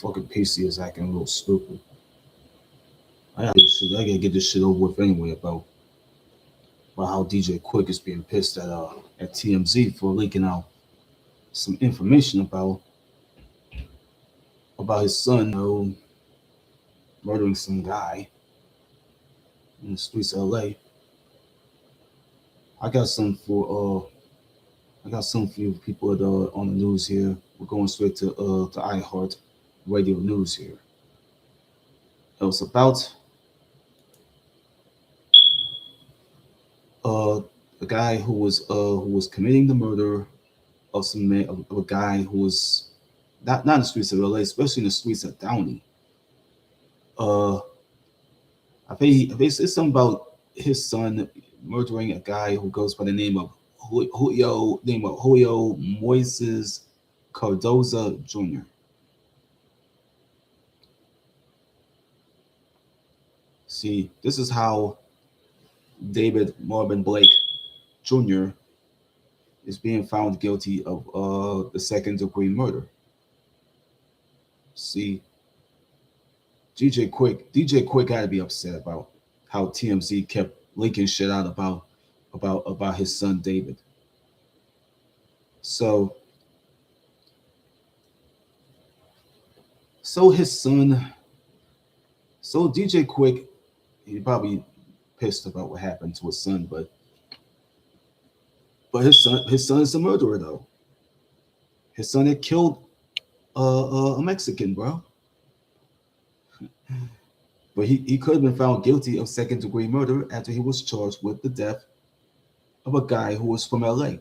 fucking PC is acting a little stupid. I gotta get this shit over with anyway about how DJ Quik is being pissed at TMZ for leaking out some information about his son, murdering some guy in the streets of LA. I got some for I got some for you people on the news here. We're going straight to iHeart Radio News here. It was about uh, a guy who was committing the murder of some man of a guy who was not in the streets of LA, especially in the streets of Downey. Uh, I think it's something about his son murdering a guy who goes by the name of Julio Moises Cardoza Jr. See, this is how David Marvin Blake Jr. is being found guilty of the second degree murder. See, DJ Quik had to be upset about how TMZ kept leaking shit out about his son David. So so his son, so DJ Quik, he probably pissed about what happened to his son, but his son is a murderer though. His son had killed a Mexican, bro. But he could have been found guilty of second degree murder after he was charged with the death of a guy who was from LA.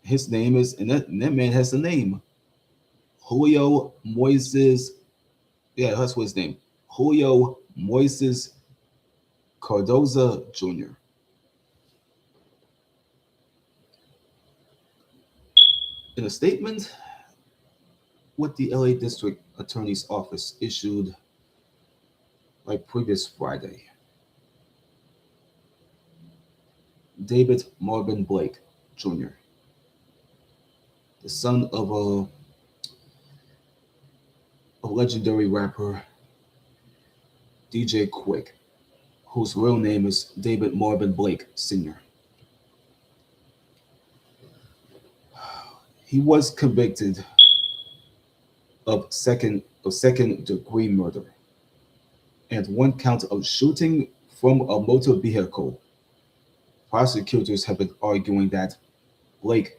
His name is, and that man has a name, Julio Moises. Yeah, that's what his name, Julio Moises Cardoza Jr. In a statement, what the LA District Attorney's Office issued like previous Friday, David Marvin Blake Jr., the son of a legendary rapper, DJ Quik, whose real name is David Marvin Blake Sr. He was convicted of second degree murder and one count of shooting from a motor vehicle. Prosecutors have been arguing that Blake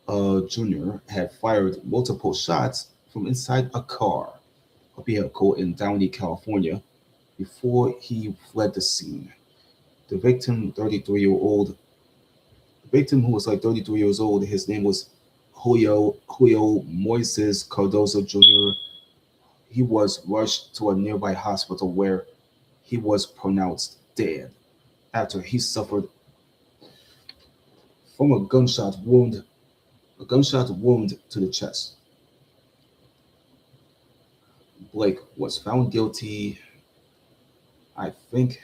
Jr. had fired multiple shots from inside a vehicle in Downey, California, before he fled the scene. The victim, 33-year-old, the victim who was like 33 years old, his name was Julio Moises Cardozo Jr. He was rushed to a nearby hospital where he was pronounced dead after he suffered from a gunshot wound to the chest. Blake was found guilty. I think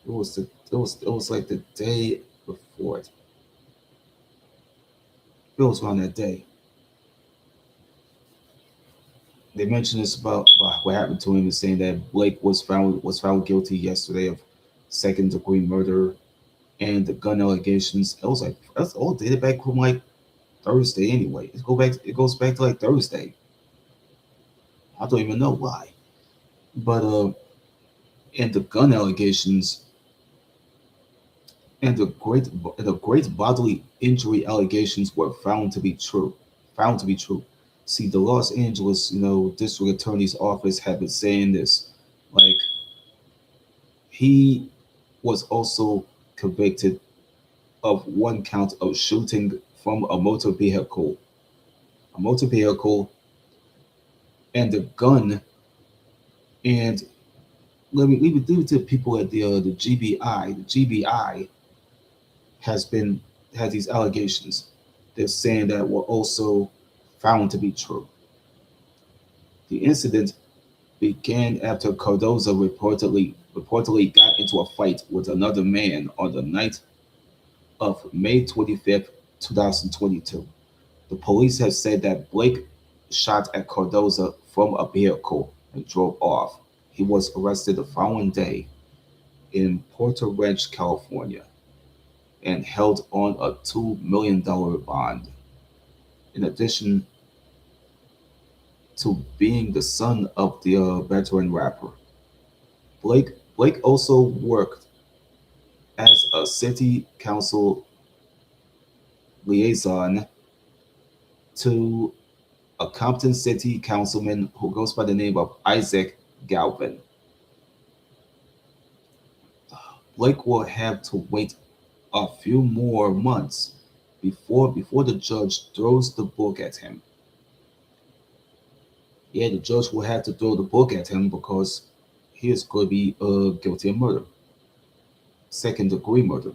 it was like the day before it. It was around that day. They mentioned this about what happened to him and saying that Blake was found guilty yesterday of second degree murder and the gun allegations. It was like that's all dated back from like Thursday anyway. It goes back to like Thursday. I don't even know why. But and the gun allegations and the great bodily injury allegations were found to be true. Found to be true. See, the Los Angeles, district attorney's office had been saying this, like he was also convicted of one count of shooting from a motor vehicle, and the gun. And let me leave it to people at the GBI. The GBI has these allegations. They're saying that were also found to be true. The incident began after Cardoza reportedly got into a fight with another man on the night of May 25th, 2022. The police have said that Blake shot at Cardoza from a vehicle and drove off. He was arrested the following day in Porter Ranch, California, and held on a $2 million bond. In addition to being the son of the veteran rapper, Blake also worked as a city council liaison to a Compton city councilman who goes by the name of Isaac Galvin. Blake will have to wait a few more months before the judge throws the book at him. Yeah, the judge will have to throw the book at him because he is going to be guilty of murder, second degree murder.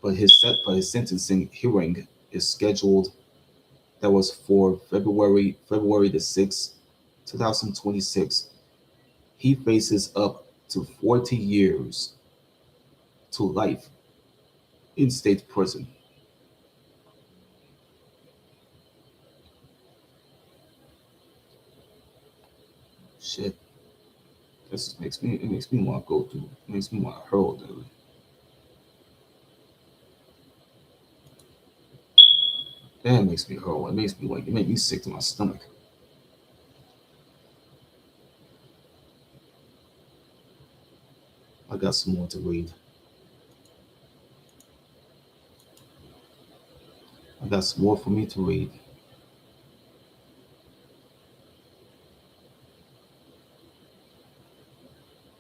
But his sentencing hearing is scheduled. That was for February the 6th, 2026. He faces up to 40 years to life in state prison. Shit, this makes me want to go through. Makes me want to hurl, dude. That makes me hurl. It makes me sick to my stomach. I got some more to read. I got some more for me to read.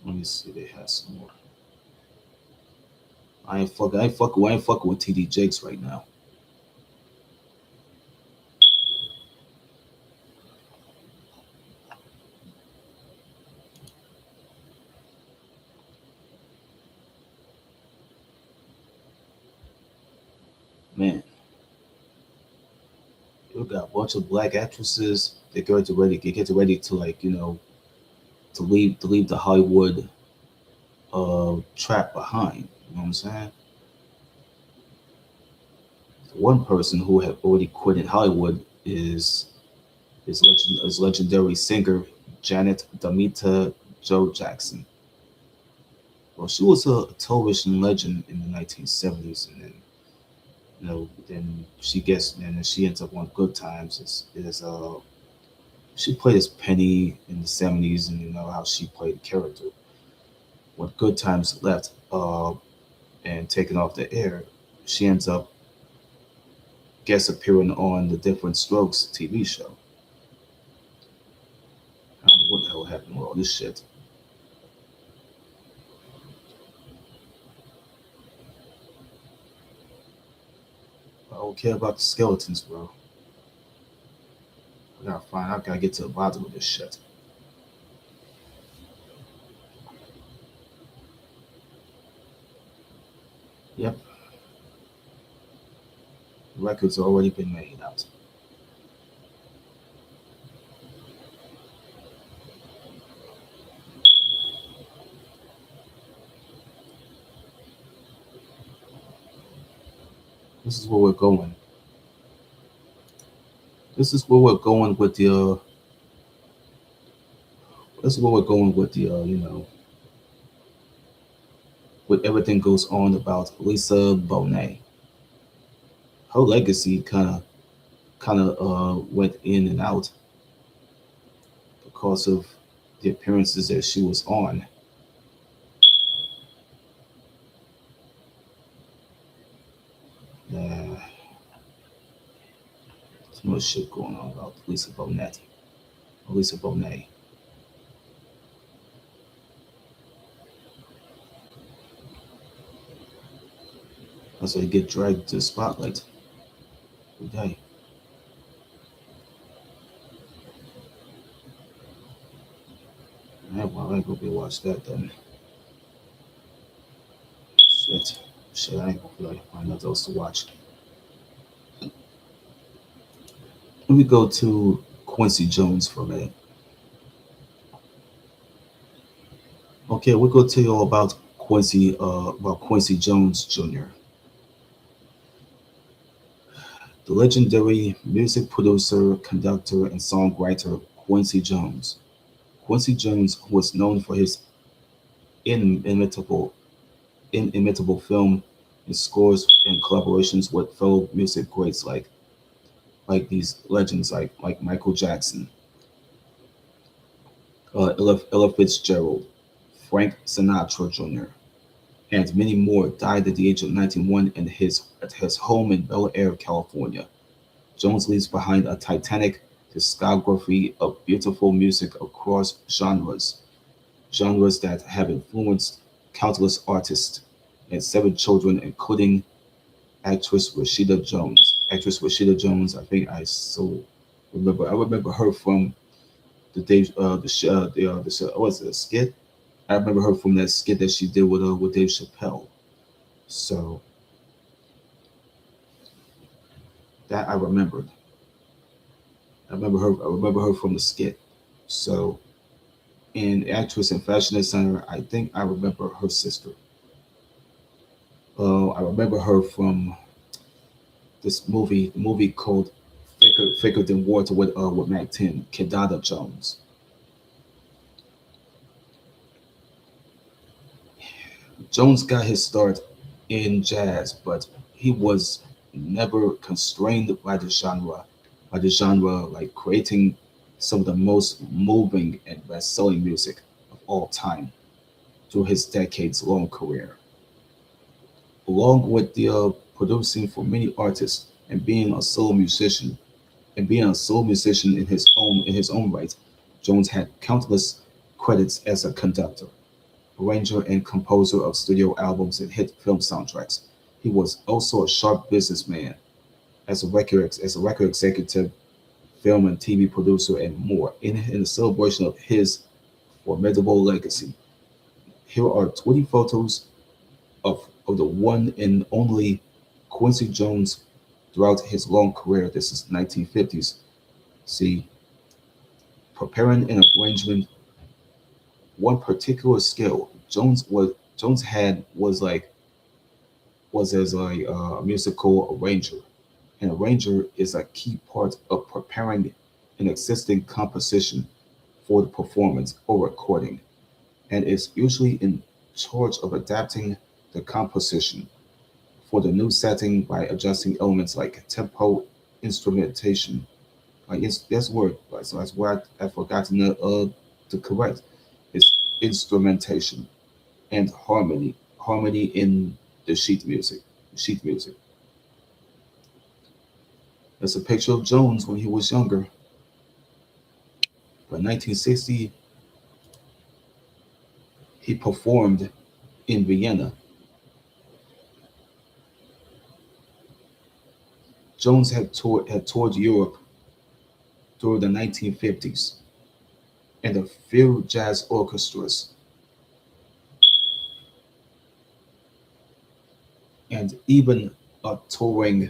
Let me see. They have some more. I ain't fucking with TD Jakes right now. Man, you got a bunch of black actresses. They get ready to like to leave the Hollywood trap behind. You know what I'm saying? One person who had already quit in Hollywood is legendary singer Janet Damita Joe Jackson. Well, she was a television legend in the 1970s, and then then she ends up on Good Times. She played as Penny in the 70s, and you know how she played the character. When Good Times left and taken off the air, she ends up guest appearing on the Different Strokes TV show. I don't know what the hell happened with all this shit. I don't care about the skeletons, bro. I gotta get to the bottom of this shit. Yep, records already been made out. This is where we're going. This is where we're going with the. This is where we're going with the. With everything goes on about Lisa Bonet. Her legacy kind of went in and out because of the appearances that she was on. Uh, too much shit going on about Lisa Bonet. That's why you get dragged to the spotlight every day. Yeah, well, I ain't gonna be watch that then. Shit. Shit, I ain't gonna feel like find nothing else to watch. Let me go to Quincy Jones for a minute. Okay, we'll go tell you all about Quincy Jones Jr. The legendary music producer, conductor, and songwriter Quincy Jones. Quincy Jones, who was known for his inimitable, inimitable film and scores and collaborations with fellow music greats like these legends like Michael Jackson, Ella Fitzgerald, Frank Sinatra Jr., and many more, died at the age of 91 at his home in Bel Air, California. Jones leaves behind a titanic discography of beautiful music across genres that have influenced countless artists and seven children, including actress Rashida Jones. Actress Rashida Jones, I think I so remember. I remember her from the Dave, what's it, a skit? I remember her from that skit that she did with Dave Chappelle. So that I remembered. I remember her. I remember her from the skit. So, in actress and fashion designer, I think I remember her sister. I remember her from this movie, the movie called Thicker Than Water with Mac 10, Kedada Jones. Jones got his start in jazz, but he was never constrained by the genre, like creating some of the most moving and best-selling music of all time through his decades-long career. Along with the producing for many artists and being a solo musician, in his own right, Jones had countless credits as a conductor, arranger, and composer of studio albums and hit film soundtracks. He was also a sharp businessman as a record executive, film and TV producer, and more. In the celebration of his formidable legacy, here are 20 photos of the one and only Quincy Jones throughout his long career. This is 1950s. See, preparing an arrangement, one particular skill Jones had was as a musical arranger. An arranger is a key part of preparing an existing composition for the performance or recording, and is usually in charge of adapting the composition for the new setting by adjusting elements like tempo, instrumentation. That's word, right? So that's where I forgot to correct. It's instrumentation and harmony in the sheet music. Sheet music. That's a picture of Jones when he was younger. By 1960, he performed in Vienna. Jones had toured Europe through the 1950s, and a few jazz orchestras, and even a touring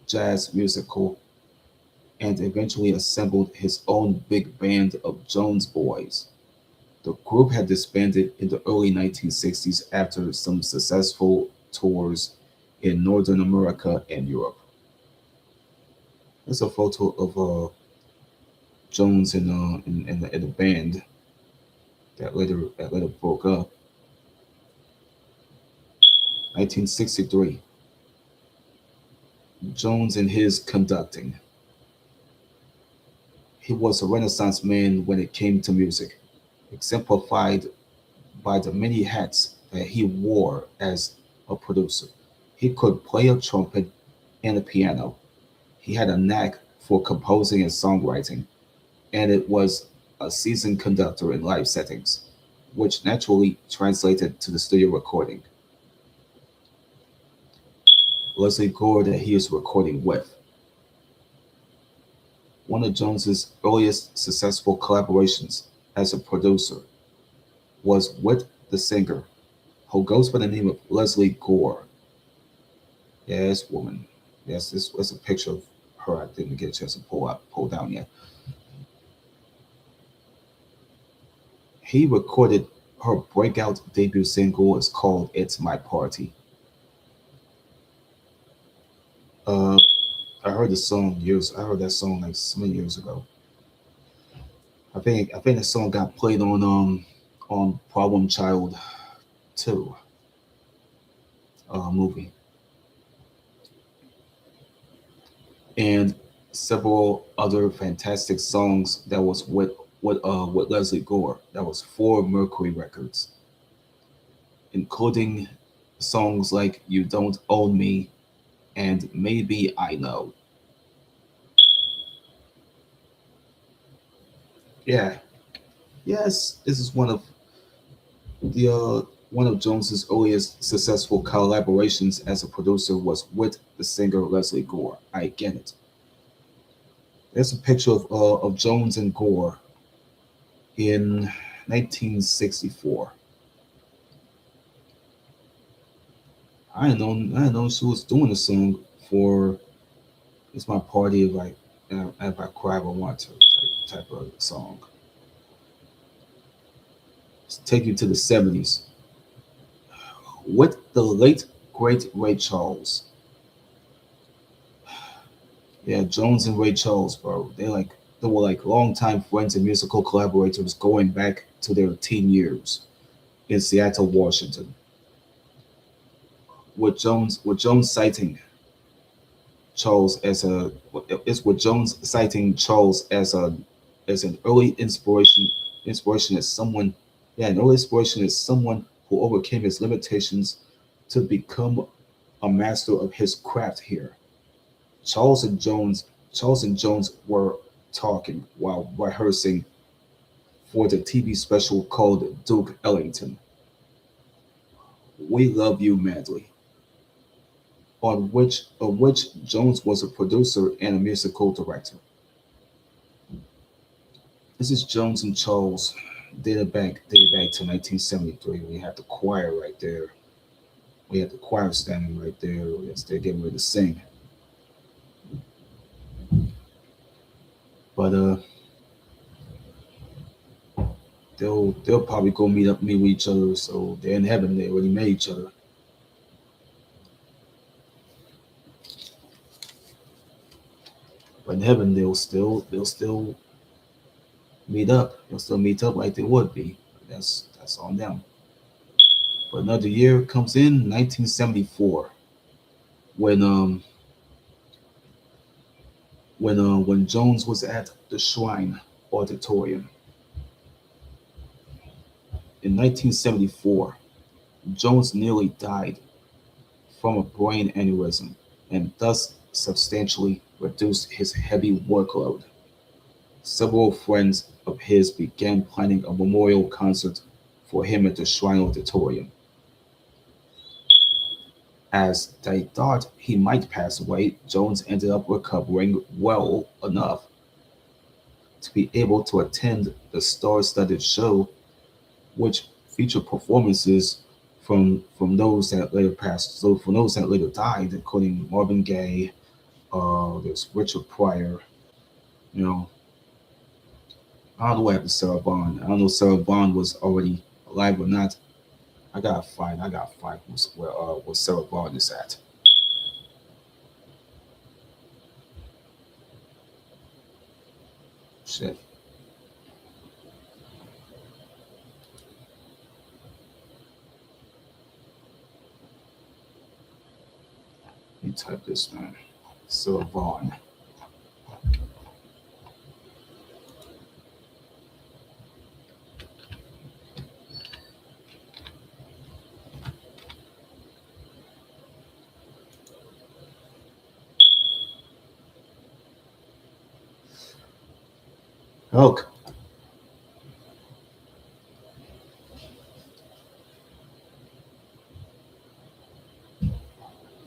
jazz musical, and eventually assembled his own big band of Jones Boys. The group had disbanded in the early 1960s after some successful tours in Northern America and Europe. There's a photo of Jones in the band that later broke up. 1963. Jones and his conducting. He was a Renaissance man when it came to music, exemplified by the many hats that he wore as a producer. He could play a trumpet and a piano. He had a knack for composing and songwriting, and it was a seasoned conductor in live settings, which naturally translated to the studio recording. Leslie Gore, that he is recording with. One of Jones's earliest successful collaborations as a producer was with the singer who goes by the name of Leslie Gore. Yes, woman. Yes, this was a picture of her. I didn't get a chance to pull down yet. He recorded her breakout debut single. It's called "It's My Party." Uh, heard the song years. I heard that song like so many years ago. I think the song got played on Problem Child 2 movie, and several other fantastic songs that was with Leslie Gore, that was for Mercury Records, including songs like "You Don't Own Me" and "Maybe I Know." Yeah, yes, this is the one of Jones's earliest successful collaborations as a producer was with the singer Leslie Gore. I get it. There's a picture of Jones and Gore in 1964. I didn't know she was doing a song for "It's My Party if I Cry If I Want to" type of song. Let's take you to the 70s with the late great Ray Charles. Yeah, Jones and Ray Charles, bro. They were like longtime friends and musical collaborators going back to their teen years in Seattle, Washington. With Jones citing Charles as a it's with Jones citing Charles as an early inspiration as someone, yeah, an early inspiration as someone who overcame his limitations to become a master of his craft here. Charles and Jones Charles and Jones were talking while rehearsing for the TV special called Duke Ellington. We Love You Madly, of which Jones was a producer and a musical director. This is Jones and Charles dated back to 1973. We had the choir right there. We had the choir standing right there as they're getting ready to sing. But they'll probably go meet with each other. So they're in heaven. They already met each other. But in heaven, they'll still meet up. They'll still meet up like they would be. That's on them. But another year comes in 1974 when when Jones was at the Shrine Auditorium. In 1974, Jones nearly died from a brain aneurysm and thus substantially reduced his heavy workload. Several friends of his began planning a memorial concert for him at the Shrine Auditorium. As they thought he might pass away, Jones ended up recovering well enough to be able to attend the star-studded show, which featured performances from those that later passed. So from those that later died, including Marvin Gaye, there's Richard Pryor. You know, I don't know what happened to Sarah Vaughan. I don't know if Sarah Vaughan was already alive or not. I gotta find where Sarah Vaughan is at. Shit. Let me type this, man. Sarah Vaughan. Look,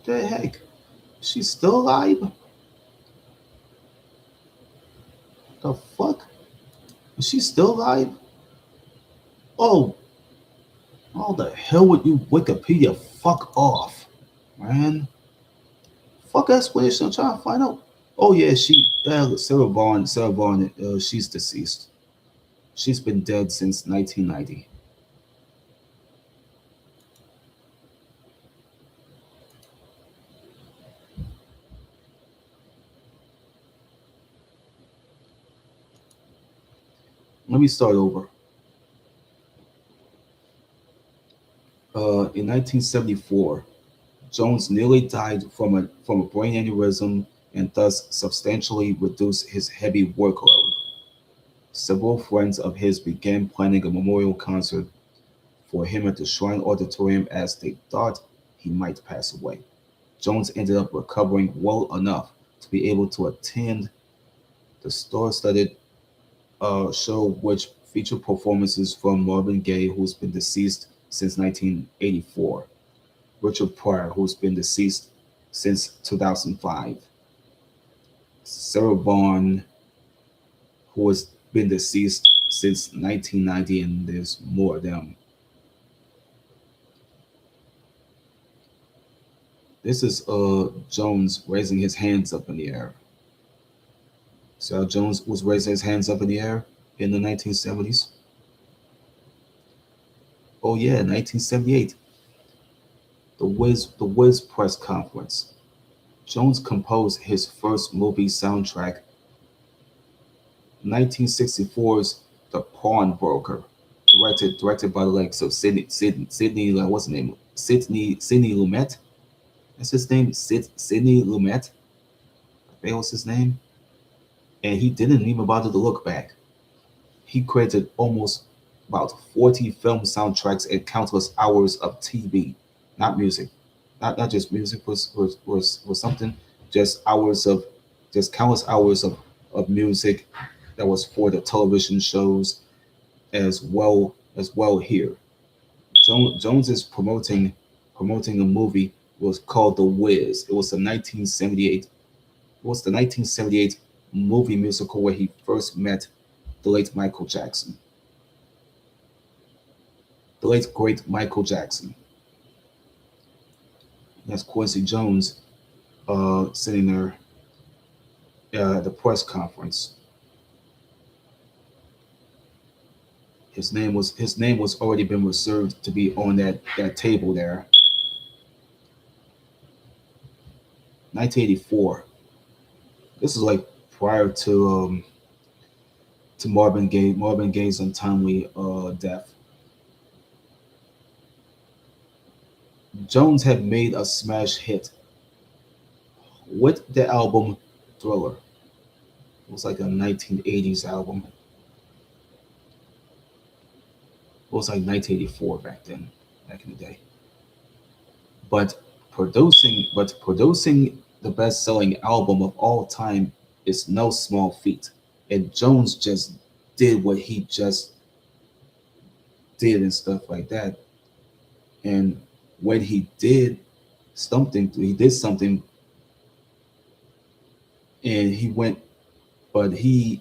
the heck? She's still alive? The fuck? Is she still alive? Oh, all the hell with you, Wikipedia? Fuck off, man. Fuck explanation. I'm trying to find out. Oh yeah, Sarah Vaughan. Sarah Vaughan. She's deceased. She's been dead since 1990. me start over. In 1974, Jones nearly died from a brain aneurysm and thus substantially reduced his heavy workload. Several friends of his began planning a memorial concert for him at the Shrine Auditorium as they thought he might pass away. Jones ended up recovering well enough to be able to attend the star-studded show, which featured performances from Marvin Gaye, who's been deceased since 1984, Richard Pryor, who's been deceased since 2005, Sarah Vaughan, who has been deceased since 1990, and there's more of them. This is Jones raising his hands up in the air. So Jones was raising his hands up in the air in the 1970s. Oh yeah, 1978, the Wiz press conference. Jones composed his first movie soundtrack, 1964's The Pawnbroker, directed by the likes of Sidney, what's his name? Sidney Lumet. That's his name, Sidney Lumet. That was his name. And he didn't even bother to look back. He credited almost about 40 film soundtracks and countless hours of TV, not music, not just music was something, just hours of, just countless hours of music that was for the television shows as well here. Jones is promoting a movie was called The Wiz. It was the 1978 was the 1978 movie musical where he first met the late Michael Jackson, the late great Michael Jackson. That's Quincy Jones sitting there at the press conference. His name was already been reserved to be on that table there. 1984. This is like prior to Marvin Gaye's untimely death. Jones had made a smash hit with the album Thriller. It was like a 1980s album. It was like 1984 back then, back in the day. But producing the best-selling album of all time is no small feat. And Jones just did what he just did and stuff like that. And when he did something, and he went, but he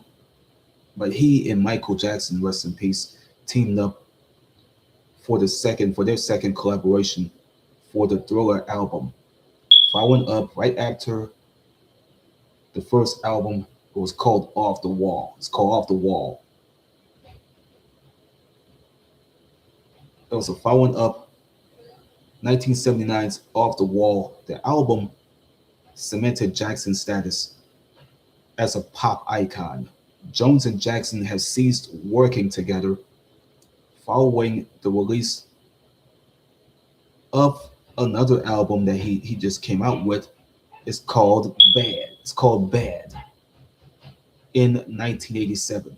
and Michael Jackson, rest in peace, teamed up for their second collaboration for the Thriller album. Following up right after the first album, it was called Off the Wall. It's called Off the Wall. It was a following up 1979's Off the Wall. The album cemented Jackson's status as a pop icon. Jones and Jackson have ceased working together following the release of another album that he just came out with. It's called Bad. It's called Bad in 1987.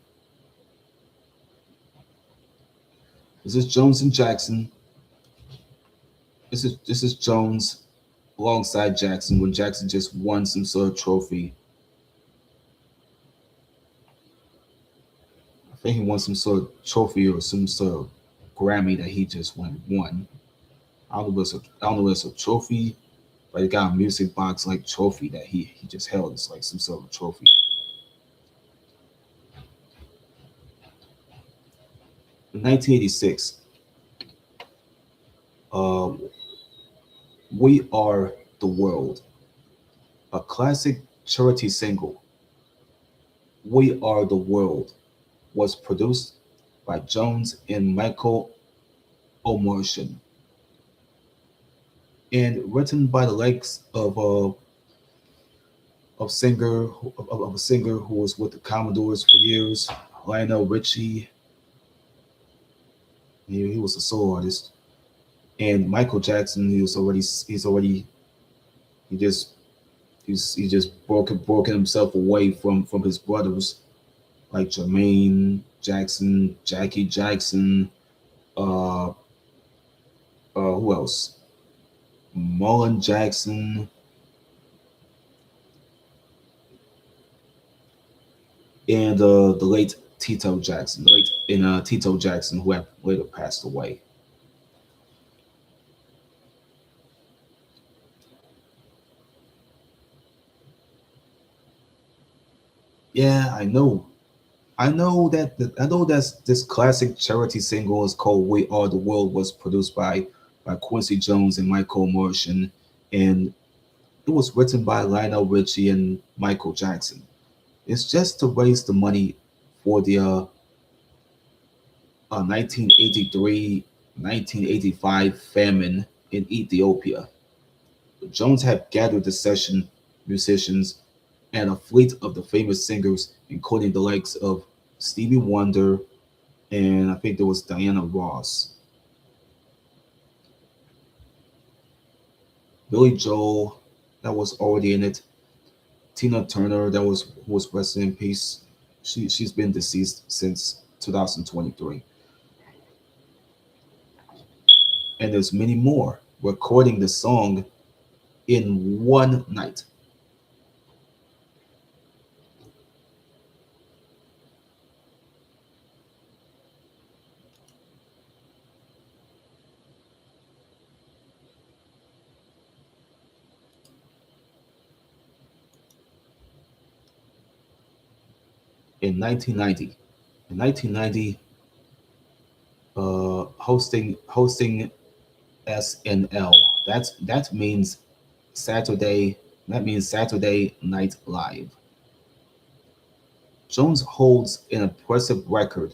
This is Jones and Jackson. This is Jones alongside Jackson when Jackson just won some sort of trophy. I think he won some sort of trophy or some sort of Grammy that he just won. I don't know if it's a trophy, but he got a music box like trophy that he just held. It's like some sort of trophy. In 1986, uh, We Are the World, a classic charity single. We Are the World was produced by Jones and Michael Omershen and written by the likes of a singer who was with the Commodores for years, Lionel Richie, He was a soul artist. And Michael Jackson, he's already he just he just broken himself away from his brothers like Jermaine Jackson, Jackie Jackson, uh, who else? Mullen Jackson, and the late Tito Jackson, the late and Tito Jackson, who have later passed away. Yeah, I know. I know that this classic charity single is called "We Are the World" was produced by Quincy Jones and Michael Morrison, and it was written by Lionel Richie and Michael Jackson. It's just to raise the money for the 1983 1985 famine in Ethiopia. Jones had gathered the session musicians and a fleet of the famous singers, including the likes of Stevie Wonder, and I think there was Diana Ross, Billy Joel, that was already in it, Tina Turner, that was who was rest in peace. She's been deceased since 2023, and there's many more recording the song in one night. In 1990. In 1990, hosting SNL. That means Saturday. That means Saturday Night Live. Jones holds an impressive record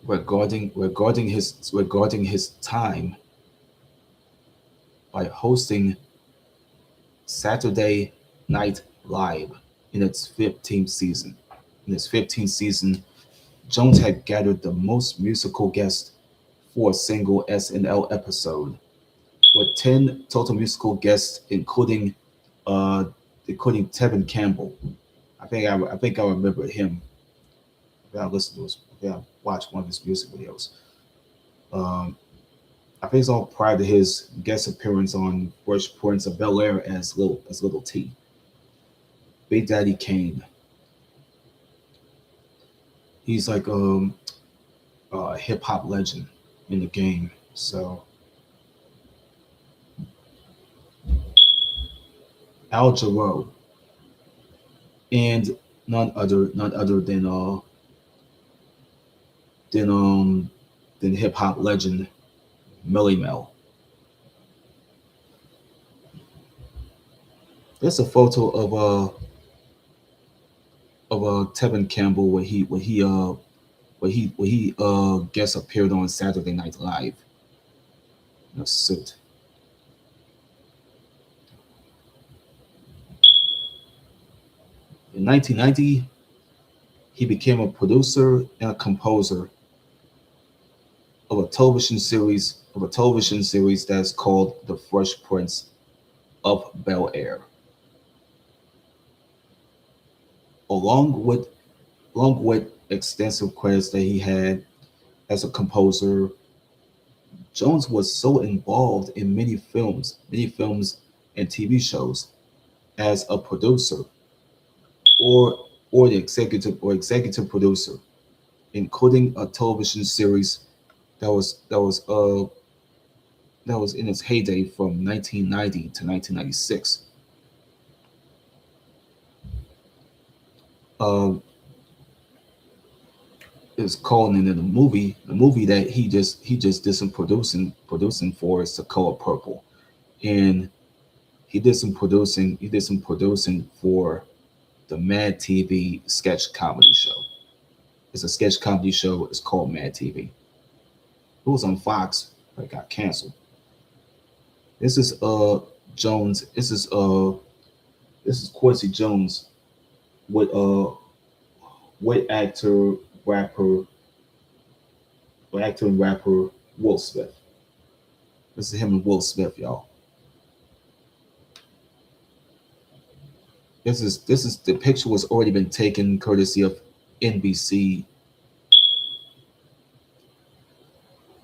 regarding his time by hosting Saturday Night Live in its 15th season. In its 15th season, Jones had gathered the most musical guests for a single SNL episode, with 10 total musical guests, uh, including Tevin Campbell. I think I remember him. I listened to his, I watched one of his music videos. Um, I think it's all prior to his guest appearance on Fresh Prince of Bel Air as Little T. Big Daddy Kane. He's like a hip hop legend in the game. So Al Jarreau and none other than than hip hop legend Millie Mel. There's a photo of Tevin Campbell where he guest appeared on Saturday Night Live in a suit. In 1990, he became a producer and a composer of a television series that's called The Fresh Prince of Bel Air. Along with extensive credits that he had as a composer, Jones was so involved in many films and TV shows as a producer or the executive producer, including a television series that was that was uh that was in its heyday from 1990 to 1996. Uh, is called in the movie that he just did some producing for is The Color Purple, and he did some producing for the Mad TV sketch comedy show. It's a sketch comedy show. It's called Mad TV. It was on Fox, but it got canceled. This is Jones. This is Quincy Jones with with actor, rapper, actor and rapper Will Smith. This is him and Will Smith, y'all. This is the picture was already been taken courtesy of NBC.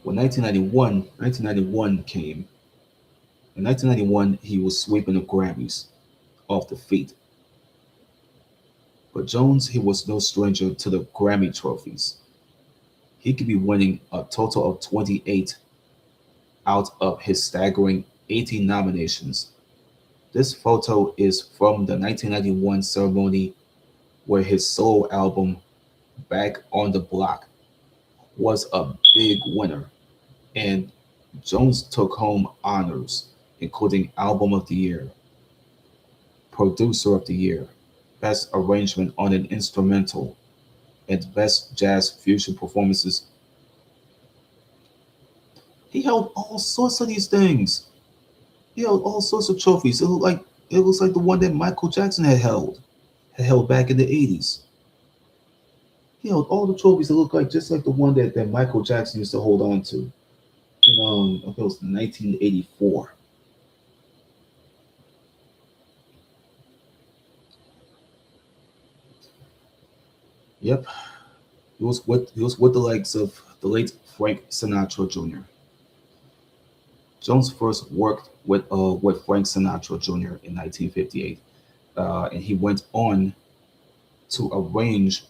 When 1991 came, in 1991 he was sweeping the Grammys off the feet. But Jones, he was no stranger to the Grammy trophies. He could be winning a total of 28 out of his staggering 18 nominations. This photo is from the 1991 ceremony where his solo album Back on the Block was a big winner, and Jones took home honors, including Album of the Year, Producer of the Year, Best Arrangement on an Instrumental, and Best Jazz Fusion Performances. He held all sorts of these things. He held all sorts of trophies. It looks like the one that Michael Jackson had held back in the 80s. He held all the trophies that look like just like the one that Michael Jackson used to hold on to. I think it was 1984. Yep, he was with the likes of the late Frank Sinatra Jr. Jones first worked with Frank Sinatra Jr. in 1958, and he went on to arrange.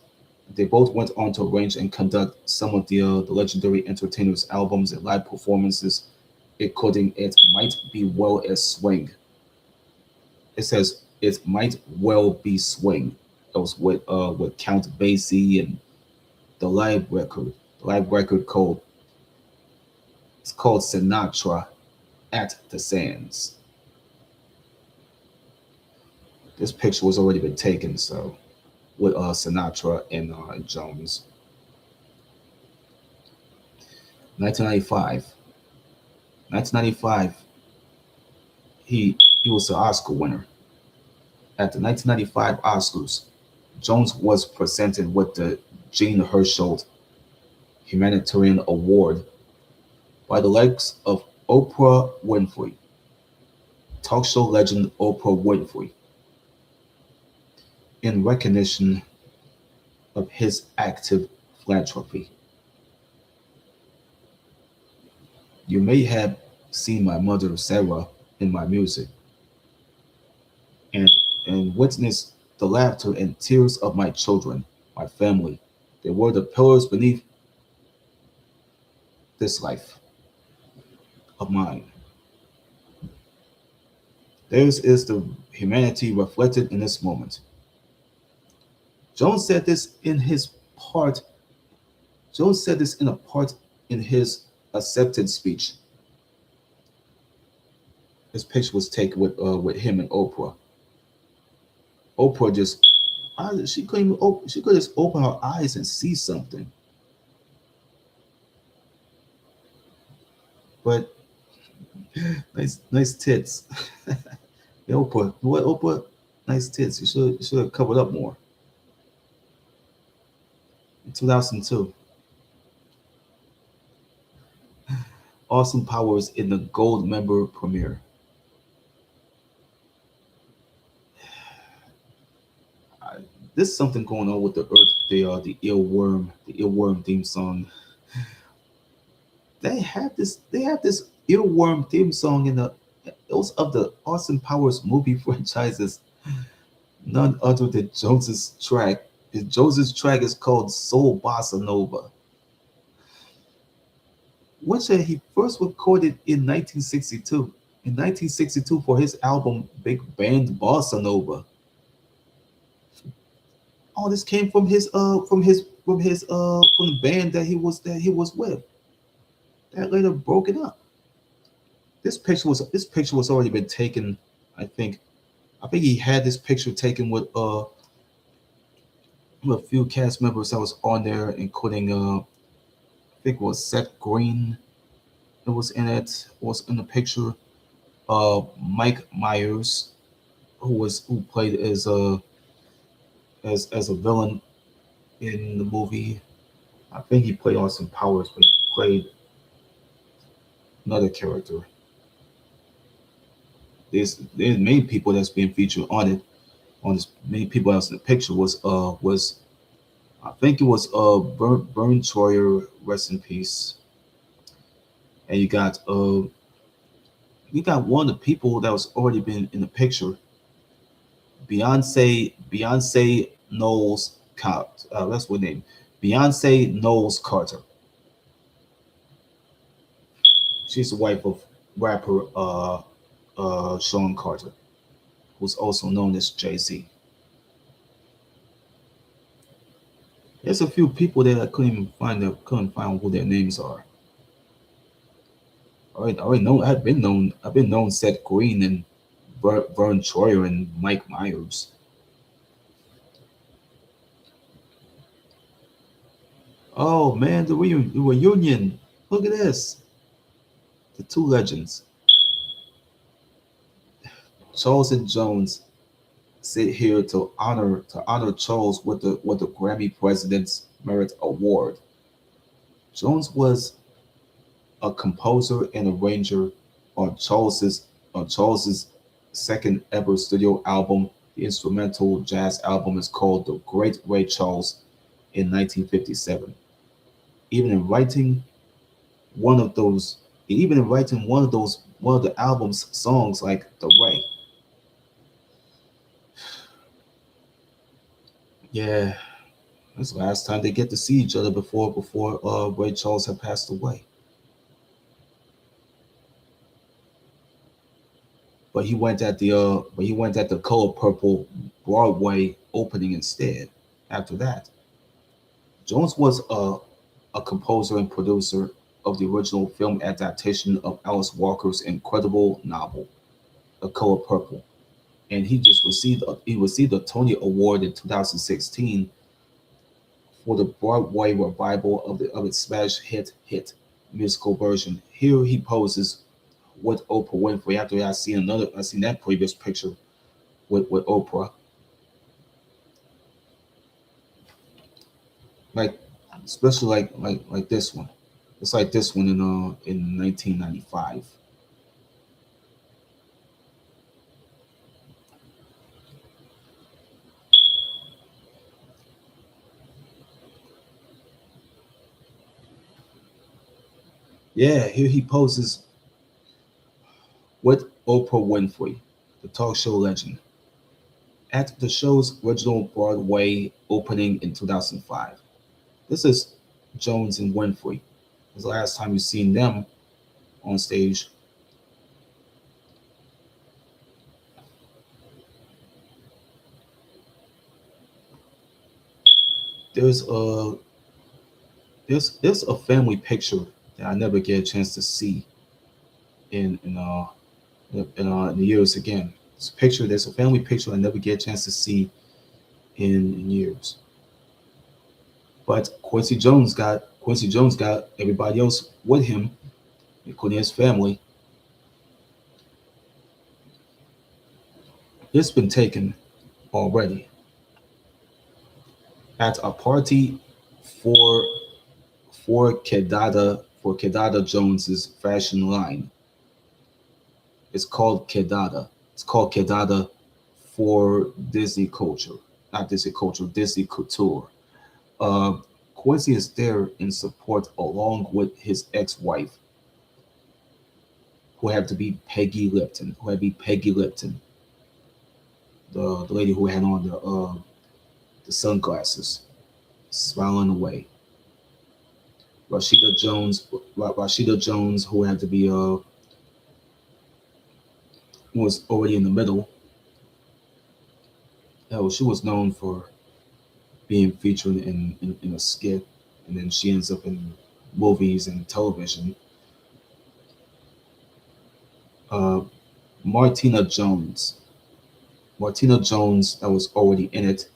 They both went on to arrange and conduct some of the legendary entertainers' albums and live performances, including "It Might Be Well as Swing." It says "It Might Well Be Swing." It was with Count Basie and the live record. The live record called it's called Sinatra at the Sands. This picture was already been taken, so with Sinatra and Jones. 1995. 1995. He was the Oscar winner. At the 1995 Oscars, Jones was presented with the Jean Hersholt Humanitarian Award by the likes of Oprah Winfrey, talk show legend Oprah Winfrey, in recognition of his active philanthropy. You may have seen my mother Sarah in my music and witnessed the laughter and tears of my children, my family. They were the pillars beneath this life of mine. Theirs is the humanity reflected in this moment. Jones said this in his part. Jones said this in a part in his acceptance speech. This picture was taken with him and Oprah. Oprah just she could just open her eyes and see something. But nice tits. Yeah, Oprah, what Oprah? Nice tits. You should have covered up more. In 2002, Austin Powers in the Gold Member premiere. There's something going on with the Earth. The earworm theme song. They have this earworm theme song in the those of the Austin Powers movie franchises. None other than Jones's track. Jones's track is called Soul Bossa Nova, which he first recorded in 1962. In 1962 for his album Big Band Bossa Nova. All this came from the band that he was with that later broke it up. This picture was already been taken. I think he had this picture taken with a few cast members that was on there, including I think it was Seth Green. It was in it. Was in the picture. Mike Myers, who played as a villain in the movie. I think he played Austin Powers, but he played another character. There's many people that's being featured on it. On this, many people else in the picture was I think it was Vern Troyer, rest in peace. And you got one of the people that was already been in the picture, Beyonce Knowles Carter. That's what name. Beyonce Knowles Carter. She's the wife of rapper Sean Carter, who's also known as Jay Z. There's a few people that I couldn't find who their names are. I already know. I've been known Seth Green and Vern Troyer and Mike Myers. Oh man, the reunion. Look at this. The two legends, Charles and Jones, sit here to honor Charles with the Grammy President's Merit Award. Jones was a composer and arranger on Charles's second ever studio album. The instrumental jazz album is called The Great Ray Charles in 1957. Even in writing one of those, even in writing one of the album's songs like The Ray. Yeah, that's the last time they get to see each other before Ray Charles had passed away. But he went at the Color Purple Broadway opening instead. After that, Jones was a composer and producer of the original film adaptation of Alice Walker's incredible novel, The Color Purple, and he received a Tony Award in 2016 for the Broadway revival of its smash hit musical version. Here he poses with Oprah Winfrey. After I seen that previous picture with Oprah, like especially like this one. It's like this one in 1995. Yeah, here he poses with Oprah Winfrey, the talk show legend, at the show's original Broadway opening in 2005. This is Jones and Winfrey. It's the last time you've seen them on stage. There's a there's a family picture that I never get a chance to see in the years again. There's a family picture I never get a chance to see in years. But Quincy Jones got everybody else with him, including his family. It's been taken already at a party for for Kedada Jones's fashion line. It's called Kedada. It's called Kedada for Disney culture, not Disney culture, Disney couture. Uh, Quincy is there in support along with his ex-wife, who had to be Peggy Lipton, the lady who had on the sunglasses, smiling away. Rashida Jones, who had to be was already in the middle. She was known for being featured in a skit, and then she ends up in movies and television. Uh, Martina Jones, that was already in it.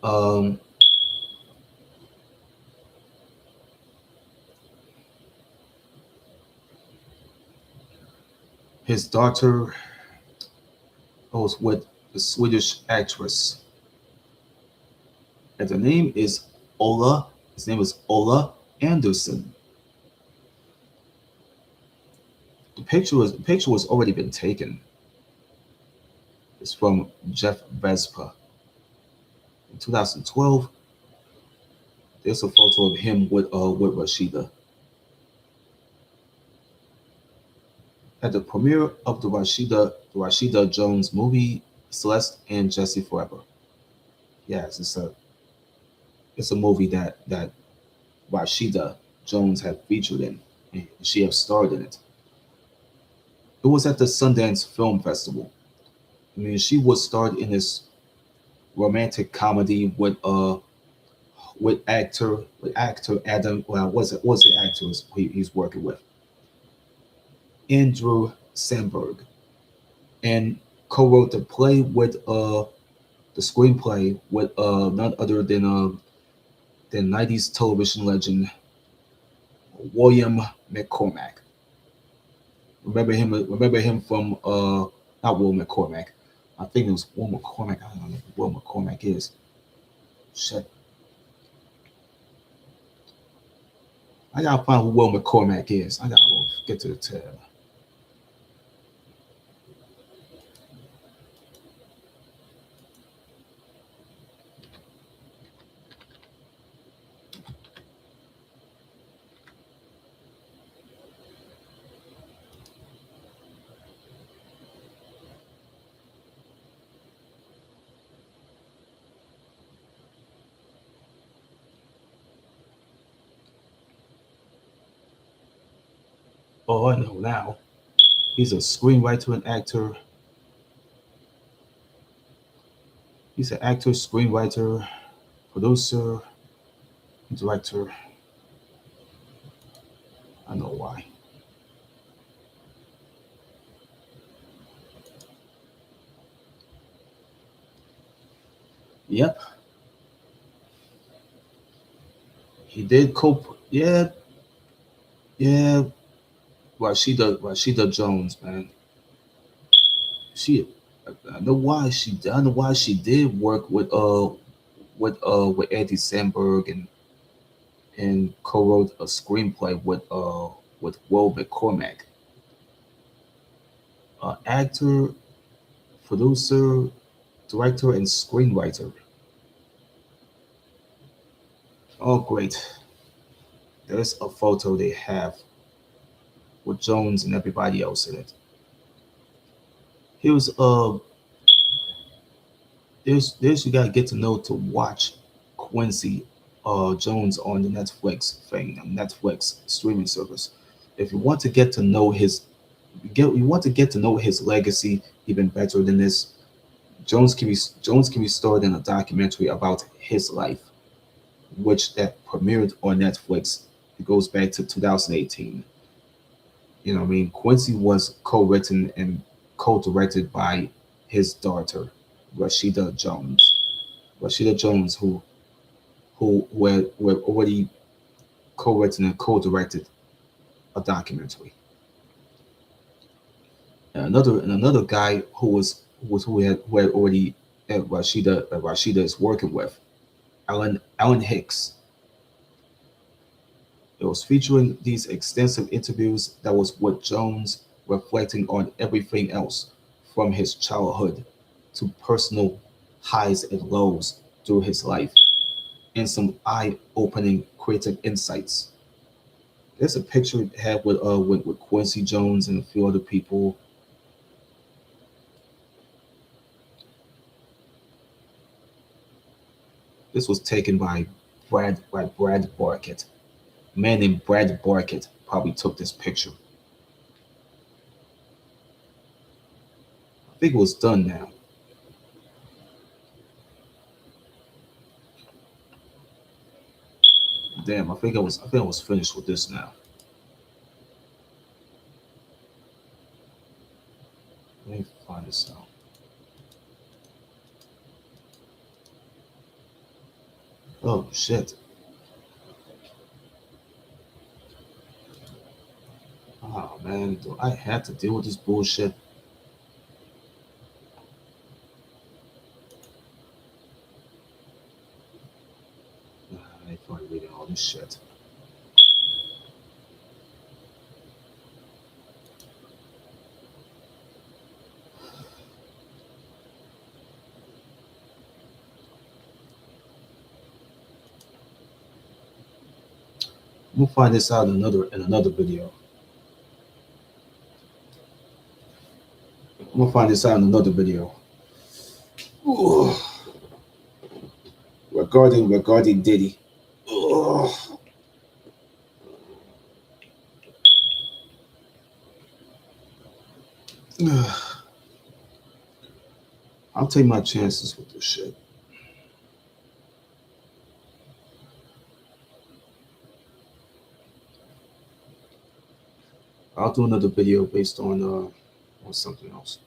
Um, his daughter, was with the Swedish actress. And the name is Ola. His name is Ola Anderson. The picture was already been taken. It's from Jeff Vespa in 2012. There's a photo of him with Rashida at the premiere of the Rashida Jones movie Celeste and Jesse Forever. Yes, it's a movie that Rashida Jones had featured in, and she have starred in it. It was at the Sundance Film Festival. I mean, she was starred in this romantic comedy with actor Adam. Well, was the actor he's working with Andrew Samberg, and co-wrote the screenplay with none other than 90s television legend William McCormack. Remember him from not Will McCormack. I think it was Will McCormack. I don't know who Will McCormack is. Shit. I gotta find who Will McCormack is. I gotta go get to the tab. Oh, I know now. He's a screenwriter and actor. He's an actor, screenwriter, producer, director. I know why. Yep, he did cope. Yeah, yeah. Rashida Jones, man. She, I know why she did work with Andy Samberg and co-wrote a screenplay with Will McCormack, actor, producer, director, and screenwriter. Oh, great! There's a photo they have with Jones and everybody else in it. Here's there's you gotta get to know to watch Quincy Jones on the Netflix thing, Netflix streaming service. If you want to get to know you want to get to know his legacy even better than this, Jones can be starred in a documentary about his life, which that premiered on Netflix. It goes back to 2018. You know what I mean? Quincy was co-written and co-directed by his daughter, Rashida Jones. Rashida Jones, who had already co-written and co-directed a documentary. And another guy who had already Rashida is working with, Alan Hicks. It was featuring these extensive interviews that was with Jones reflecting on everything else from his childhood to personal highs and lows through his life and some eye-opening creative insights. There's a picture it had with Quincy Jones and a few other people. This was taken by Brad Barkett. A man named Brad Barkett probably took this picture. I think it was done now. Damn, I think I was finished with this now. Let me find this out. Oh shit. Oh man, do I have to deal with this bullshit? Probably reading all this shit. We'll find this out in another video. We'll find this out in another video. Ooh. Regarding Diddy. Ooh. I'll take my chances with this shit. I'll do another video based on something else.